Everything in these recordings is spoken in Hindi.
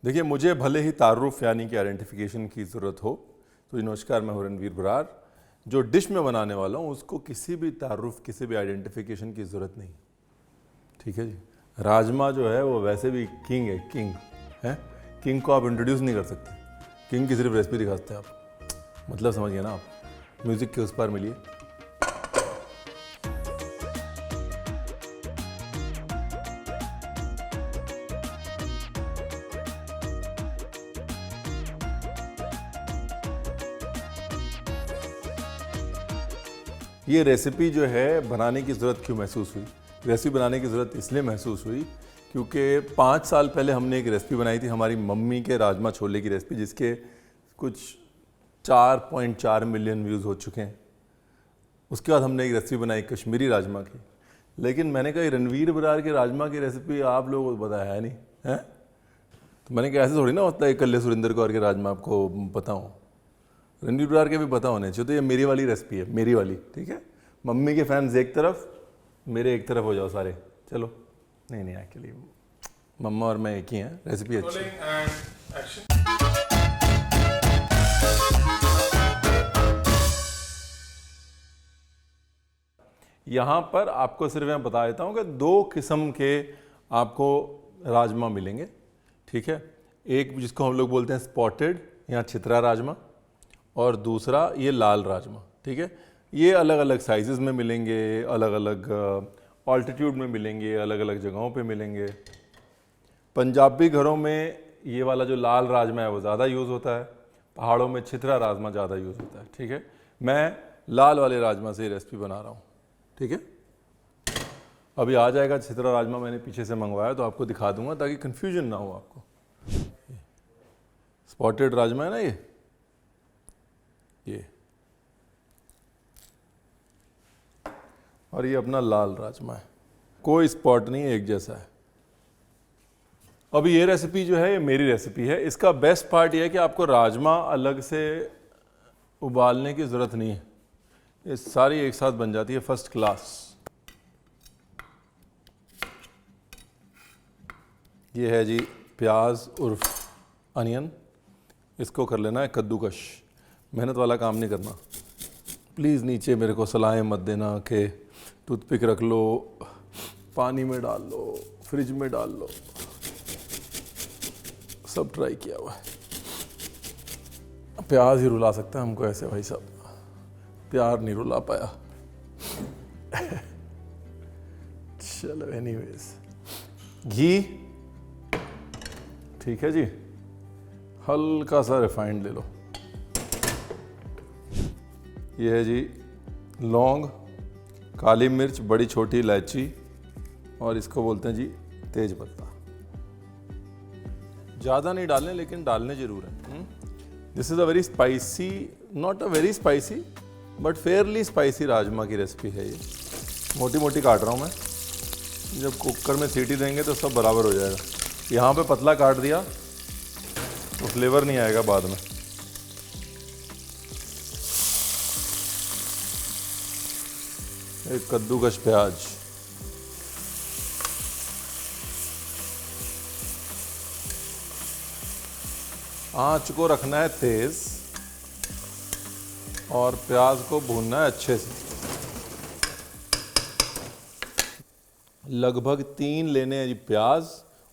देखिए, मुझे भले ही तारुफ यानी कि आइडेंटिफिकेशन की ज़रूरत हो, तो नमस्कार, मैं हूं रणवीर बरार। जो डिश में बनाने वाला हूं उसको किसी भी तारुफ, किसी भी आइडेंटिफिकेशन की ज़रूरत नहीं। ठीक है जी। राजमा जो है वो वैसे भी किंग है, किंग है। किंग को आप इंट्रोड्यूस नहीं कर सकते, किंग की सिर्फ रेसिपी दिखा सकते हैं आप। मतलब समझिए ना आप। म्यूज़िक के उस पार मिलिए। ये रेसिपी जो है बनाने की ज़रूरत क्यों महसूस हुई? रेसिपी बनाने की ज़रूरत इसलिए महसूस हुई क्योंकि 5 साल पहले हमने एक रेसिपी बनाई थी, हमारी मम्मी के राजमा छोले की रेसिपी, जिसके कुछ 4.4 मिलियन व्यूज़ हो चुके हैं। उसके बाद हमने एक रेसिपी बनाई कश्मीरी राजमा की, लेकिन मैंने कहा रणवीर बरार के राजमा की रेसिपी आप लोगों को पता है नहीं है। तो मैंने कहा ऐसे थोड़ी ना होता है कल्ले सुरेंद्र कौर के राजमा आपको पता हो, रणवीर बरार के भी पता होने चाहिए। तो ये मेरी वाली रेसिपी है, मेरी वाली। ठीक है, मम्मी के फैंस एक तरफ, मेरे एक तरफ हो जाओ सारे। चलो, नहीं एक्चुअली मम्मा और मैं एक ही हैं। रेसिपी अच्छी है। यहाँ पर आपको सिर्फ मैं बता देता हूँ कि 2 किस्म के आपको राजमा मिलेंगे। ठीक है, एक जिसको हम लोग बोलते हैं स्पॉटेड या छितरा राजमा, और दूसरा ये लाल राजमा। ठीक है, ये अलग अलग साइजेस में मिलेंगे, अलग अलग ऑल्टीट्यूड में मिलेंगे, अलग अलग जगहों पे मिलेंगे। पंजाबी घरों में ये वाला जो लाल राजमा है वो ज़्यादा यूज़ होता है, पहाड़ों में छितरा राजमा ज़्यादा यूज़ होता है। ठीक है, मैं लाल वाले राजमा से ये रेसिपी बना रहा हूँ। ठीक है, अभी आ जाएगा छितरा राजमा, मैंने पीछे से मंगवाया तो आपको दिखा दूंगा ताकि कन्फ्यूजन ना हो आपको। स्पॉटेड राजमा है ना ये और ये अपना लाल राजमा है, कोई स्पॉट नहीं है, एक जैसा है। अभी ये रेसिपी जो है ये मेरी रेसिपी है। इसका बेस्ट पार्ट ये है कि आपको राजमा अलग से उबालने की ज़रूरत नहीं है, ये सारी एक साथ बन जाती है फर्स्ट क्लास। ये है जी प्याज उर्फ अनियन, इसको कर लेना है कद्दूकश। मेहनत वाला काम नहीं करना प्लीज़। नीचे मेरे को सलाहें मत देना कि टूथपिक रख लो, पानी में डाल लो, फ्रिज में डाल लो, सब ट्राई किया हुआ है। प्याज ही रुला सकता है हमको ऐसे, भाई साहब प्यार नहीं रुला पाया। चलो एनीवेज, घी, ठीक है जी, हल्का सा रिफाइंड ले लो। ये है जी लौंग, काली मिर्च, बड़ी छोटी इलायची, और इसको बोलते हैं जी तेज पत्ता। ज़्यादा नहीं डालने, लेकिन डालने जरूर है। This is a very spicy, not a very spicy but Fairlie spicy rajma की रेसिपी है ये। मोटी मोटी काट रहा हूँ मैं, जब कुकर में सीटी देंगे तो सब बराबर हो जाएगा। यहाँ पे पतला काट दिया तो फ्लेवर नहीं आएगा बाद में। एक कद्दूकश प्याज, आंच को रखना है तेज और प्याज को भूनना है अच्छे से। लगभग 3 लेने हैं जी प्याज,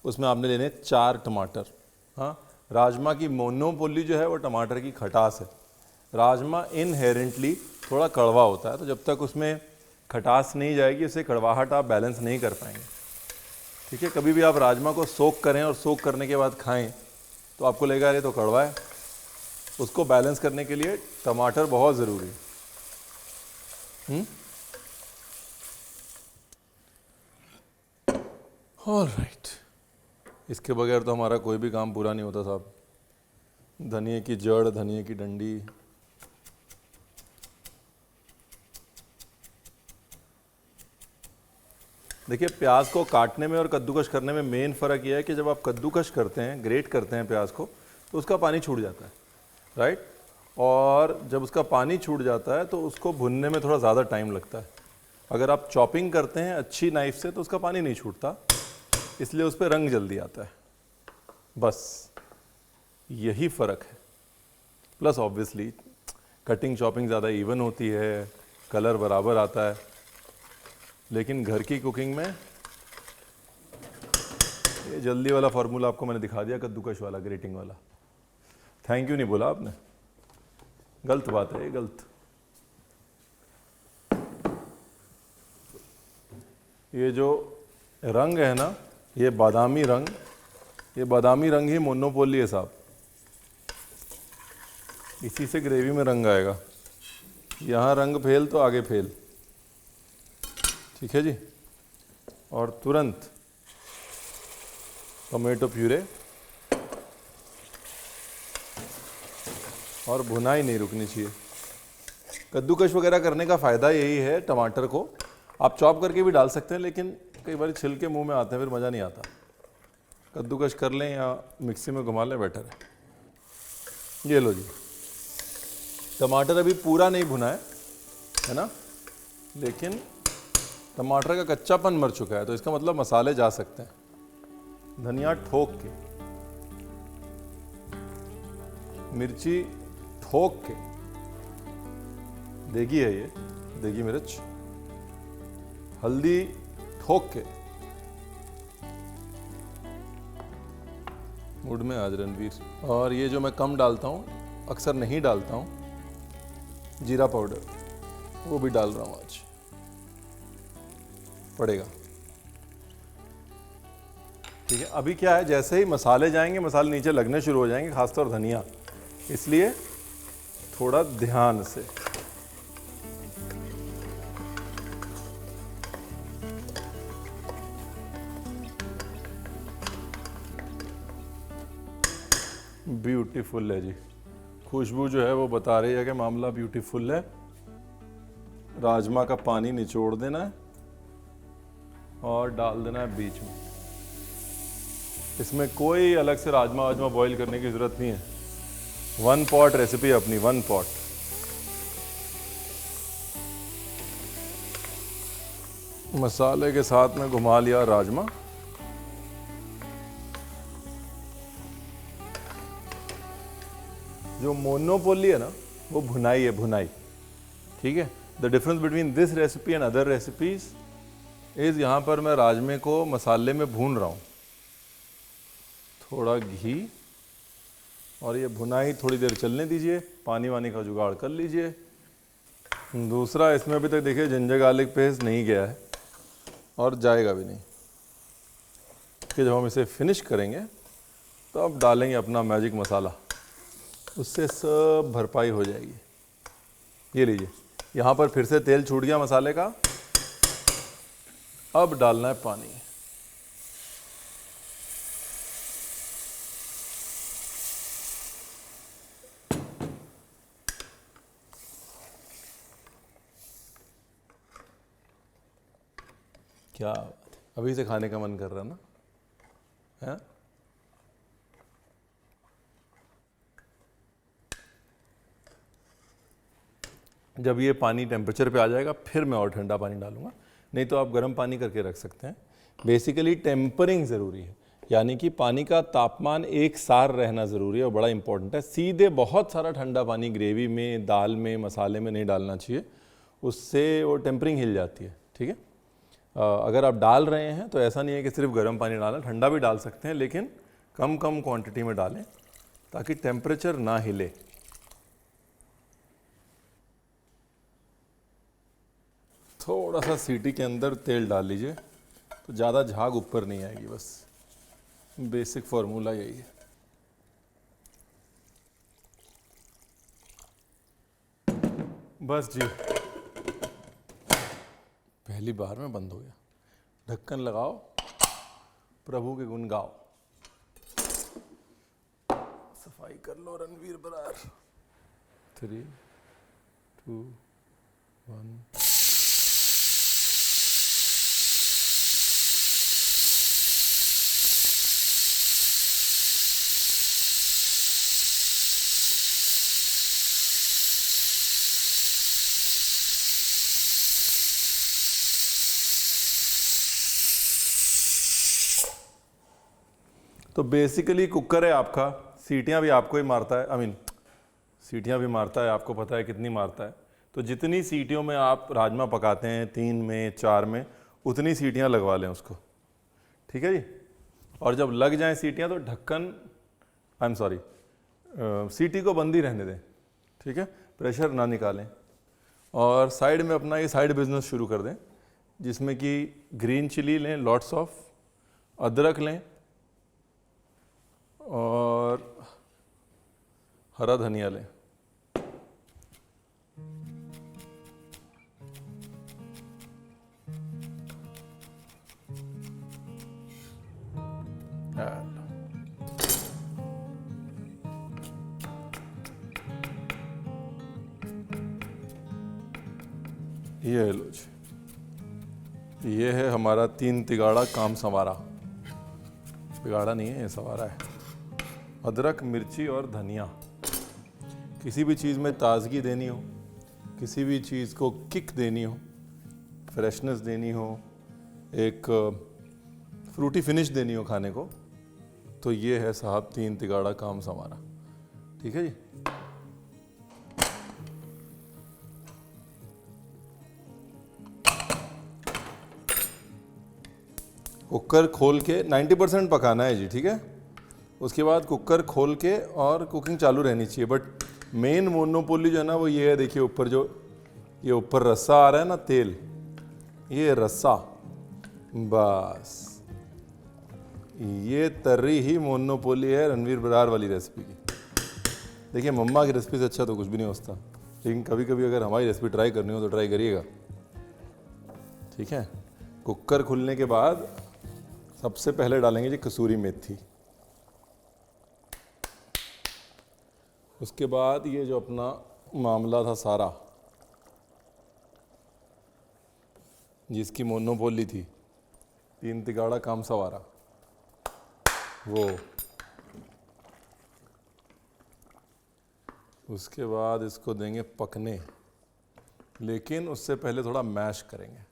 उसमें आपने लेने 4 टमाटर। हाँ, राजमा की मोनोपोली जो है वो टमाटर की खटास है। राजमा इनहेरेंटली थोड़ा कड़वा होता है, तो जब तक उसमें खटास नहीं जाएगी उसे कड़वाहट आप बैलेंस नहीं कर पाएंगे। ठीक है, कभी भी आप राजमा को सोक करें और सोक करने के बाद खाएं तो आपको लगेगा ये तो कड़वा है। उसको बैलेंस करने के लिए टमाटर बहुत ज़रूरी है। ऑलराइट, इसके बगैर तो हमारा कोई भी काम पूरा नहीं होता साहब। धनिए की जड़, धनिए की डंडी, देखिए प्याज को काटने में और कद्दूकश करने में मेन फ़र्क यह है कि जब आप कद्दूकश करते हैं, ग्रेट करते हैं प्याज को, तो उसका पानी छूट जाता है, राइट। और जब उसका पानी छूट जाता है तो उसको भुनने में थोड़ा ज़्यादा टाइम लगता है। अगर आप चॉपिंग करते हैं अच्छी नाइफ से तो उसका पानी नहीं छूटता, इसलिए उस पर रंग जल्दी आता है। बस यही फ़र्क है। प्लस ऑब्वियसली कटिंग चॉपिंग ज़्यादा इवन होती है, कलर बराबर आता है, लेकिन घर की कुकिंग में ये जल्दी वाला फार्मूला आपको मैंने दिखा दिया, कद्दूकश वाला, ग्रेटिंग वाला। थैंक यू नहीं बोला आपने, गलत बात है ये, गलत। ये जो रंग है ना, ये बादामी रंग, ये बादामी रंग ही मोनोपोली है साहब। इसी से ग्रेवी में रंग आएगा। यहाँ रंग फेल तो आगे फेल, ठीक है जी। और तुरंत टोमेटो प्यूरे, और भुनाई नहीं रुकनी चाहिए। कद्दूकश वगैरह करने का फ़ायदा यही है, टमाटर को आप चॉप करके भी डाल सकते हैं, लेकिन कई बार छिलके मुंह में आते हैं, फिर मज़ा नहीं आता। कद्दूकश कर लें या मिक्सी में घुमा लें, बेटर है। ये लो जी, टमाटर अभी पूरा नहीं भुना है ना, लेकिन टमाटर का कच्चापन मर चुका है, तो इसका मतलब मसाले जा सकते हैं। धनिया ठोक के, मिर्ची ठोक के, देगी है ये, देगी मिर्च, हल्दी ठोक के। मूड में आज रणवीर। और ये जो मैं कम डालता हूँ, अक्सर नहीं डालता हूँ, जीरा पाउडर, वो भी डाल रहा हूँ आज, पड़ेगा। ठीक है, अभी क्या है, जैसे ही मसाले जाएंगे, मसाले नीचे लगने शुरू हो जाएंगे, खासतौर धनिया, इसलिए थोड़ा ध्यान से। ब्यूटीफुल है जी, खुशबू जो है वो बता रही है कि मामला ब्यूटीफुल है। राजमा का पानी निचोड़ देना है और डाल देना है बीच में। इसमें कोई अलग से राजमा वाजमा बॉईल करने की ज़रूरत नहीं है। 1 पॉट रेसिपी अपनी, 1 पॉट। मसाले के साथ में घुमा लिया राजमा। जो मोनोपोली है ना, वो भुनाई है, भुनाई। ठीक है, the difference between this recipe and other recipes is, यहाँ पर मैं राजमे को मसाले में भून रहा हूँ, थोड़ा घी, और ये भुनाई थोड़ी देर चलने दीजिए, पानी वानी का जुगाड़ कर लीजिए। दूसरा, इसमें अभी तक देखिए जिंजर गार्लिक पेस्ट नहीं गया है और जाएगा भी नहीं, कि जब हम इसे फिनिश करेंगे तो अब डालेंगे अपना मैजिक मसाला, उससे सब भरपाई हो जाएगी। ये लीजिए, यहाँ पर फिर से तेल छूट गया मसाले का। अब डालना है पानी। क्या बात है, अभी से खाने का मन कर रहा ना है? जब ये पानी टेम्परेचर पे आ जाएगा फिर मैं और ठंडा पानी डालूंगा, नहीं तो आप गर्म पानी करके रख सकते हैं। बेसिकली टेम्परिंग ज़रूरी है, यानी कि पानी का तापमान एक सार रहना ज़रूरी है और बड़ा इंपॉर्टेंट है। सीधे बहुत सारा ठंडा पानी ग्रेवी में, दाल में, मसाले में नहीं डालना चाहिए, उससे वो टेम्परिंग हिल जाती है। ठीक है, अगर आप डाल रहे हैं तो ऐसा नहीं है कि सिर्फ गर्म पानी डालना, ठंडा भी डाल सकते हैं, लेकिन कम कम क्वांटिटी में डालें ताकि टेम्परेचर ना हिले। थोड़ा सा सीटी के अंदर तेल डाल लीजिए तो ज़्यादा झाग ऊपर नहीं आएगी, बस बेसिक फॉर्मूला यही है। बस जी, पहली बार में बंद हो गया। ढक्कन लगाओ, प्रभु के गुण गाओ। सफाई कर लो रणवीर बरार। 3, 2, 1। तो बेसिकली कुकर है आपका सीटियाँ भी आपको ही मारता है, सीटियाँ भी मारता है, आपको पता है कितनी मारता है। तो जितनी सीटियों में आप राजमा पकाते हैं, 3 में 4 में, उतनी सीटियाँ लगवा लें उसको, ठीक है जी। और जब लग जाएं सीटियाँ तो ढक्कन, सीटी को बंद ही रहने दें, ठीक है, प्रेशर ना निकालें। और साइड में अपना ये साइड बिजनेस शुरू कर दें, जिसमें कि ग्रीन चिली लें, लॉट्स ऑफ अदरक लें और हरा धनिया लें। ये लो जी, ये है हमारा 3 तिगाड़ा काम संवारा। तिगाड़ा नहीं है, ये संवारा है। अदरक, मिर्ची और धनिया। किसी भी चीज़ में ताजगी देनी हो, किसी भी चीज़ को किक देनी हो, फ्रेशनेस देनी हो, एक फ्रूटी फिनिश देनी हो खाने को, तो ये है साहब 3 तिगाड़ा काम संवारा, ठीक है जी। कुकर खोल के 90% पकाना है जी, ठीक है। उसके बाद कुकर खोल के और कुकिंग चालू रहनी चाहिए। बट मेन मोनोपोली जो है ना वो ये है, देखिए ऊपर जो ये ऊपर रस्सा आ रहा है ना, तेल, ये रस्सा, बस ये तर्री ही मोनोपोली है रणवीर बरार वाली रेसिपी की। देखिए मम्मा की रेसिपी से अच्छा तो कुछ भी नहीं होता, लेकिन कभी कभी अगर हमारी रेसिपी ट्राई करनी हो तो ट्राई करिएगा, ठीक है। कुकर खुलने के बाद सबसे पहले डालेंगे जी कसूरी मेथी। उसके बाद ये जो अपना मामला था सारा, जिसकी मोनोपोली थी, 3 तिगाड़ा काम संवारा, वो। उसके बाद इसको देंगे पकने, लेकिन उससे पहले थोड़ा मैश करेंगे।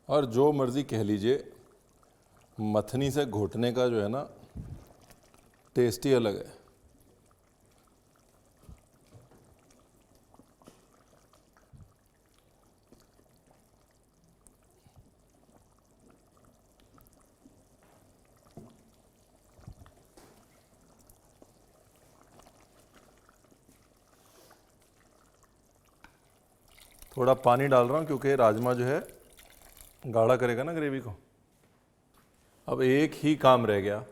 और जो मर्ज़ी कह लीजिए, मथनी से घोटने का जो है ना टेस्ट ही अलग है। थोड़ा पानी डाल रहा हूँ क्योंकि राजमा जो है गाढ़ा करेगा ना ग्रेवी को। अब एक ही काम रह गया,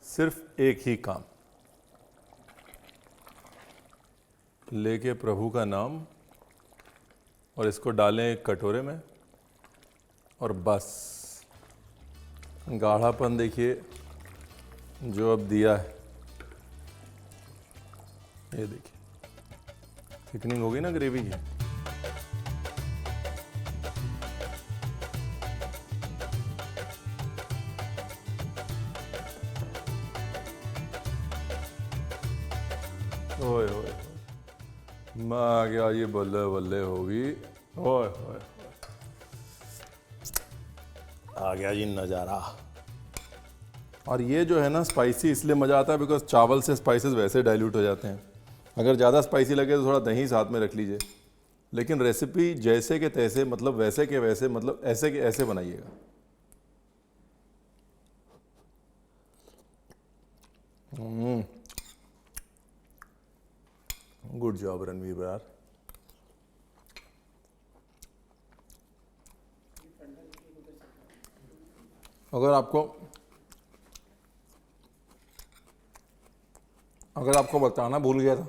सिर्फ एक ही काम, लेके प्रभु का नाम और इसको डालें एक कटोरे में, और बस गाढ़ापन देखिए जो अब दिया है, ये देखिए थिकनिंग होगी ना ग्रेवी की। ओए ओए मैं आ गया, ये बल्ले बल्ले होगी। ओए ओए आ गया जी नज़ारा। और ये जो है ना स्पाइसी इसलिए मज़ा आता है बिकॉज चावल से स्पाइसेस वैसे डाइल्यूट हो जाते हैं। अगर ज़्यादा स्पाइसी लगे तो थोड़ा दही साथ में रख लीजिए, लेकिन रेसिपी जैसे के तैसे, मतलब वैसे के वैसे, मतलब ऐसे के ऐसे बनाइएगा। Good job Ranveer Brar. अगर आपको बताना भूल गया था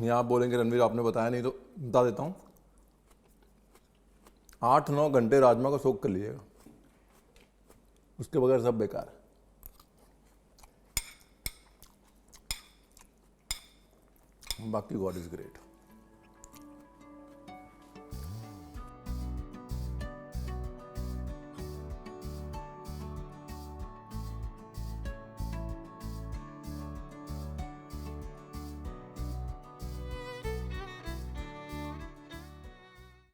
या आप बोलेंगे रणवीर आपने बताया नहीं, तो बता देता हूँ। 8-9 घंटे राजमा को सोक कर लीजिएगा, उसके बगैर सब बेकार है। बाकी गॉड इज ग्रेट।